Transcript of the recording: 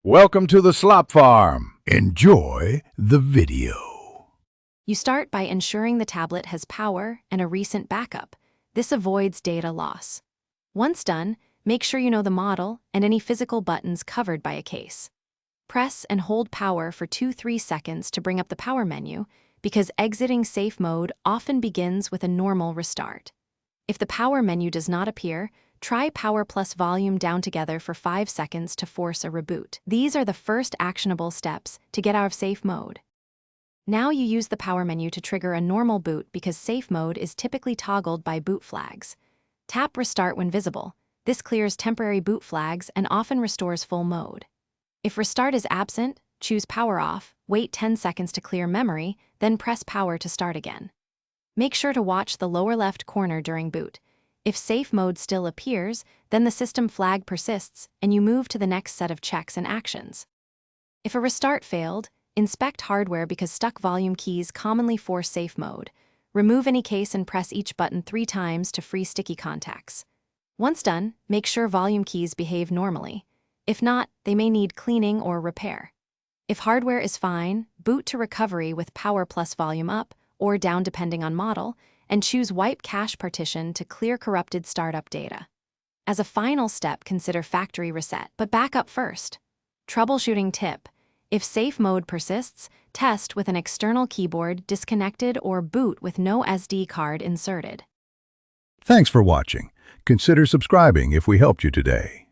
Welcome to the Slop Farm. Enjoy the video. You start by ensuring the tablet has power and a recent backup. This avoids data loss. Once done, make sure you know the model and any physical buttons covered by a case. Press and hold power for 2-3 seconds to bring up the power menu, because exiting safe mode often begins with a normal restart. If the power menu does not appear, try power plus volume down together for 5 seconds to force a reboot. These are the first actionable steps to get out of safe mode. Now you use the power menu to trigger a normal boot because safe mode is typically toggled by boot flags. Tap Restart when visible. This clears temporary boot flags and often restores full mode. If restart is absent, choose power off, wait 10 seconds to clear memory, then press power to start again. Make sure to watch the lower left corner during boot. If safe mode still appears, then the system flag persists and you move to the next set of checks and actions. If a restart failed, inspect hardware because stuck volume keys commonly force safe mode. Remove any case and press each button 3 times to free sticky contacts. Once done, make sure volume keys behave normally. If not, they may need cleaning or repair. If hardware is fine, boot to recovery with power plus volume up or down depending on model, and choose Wipe Cache Partition to clear corrupted startup data. As a final step, consider factory reset, but back up first. Troubleshooting tip: if safe mode persists, test with an external keyboard disconnected or boot with no SD card inserted. Thanks for watching. Consider subscribing if we helped you today.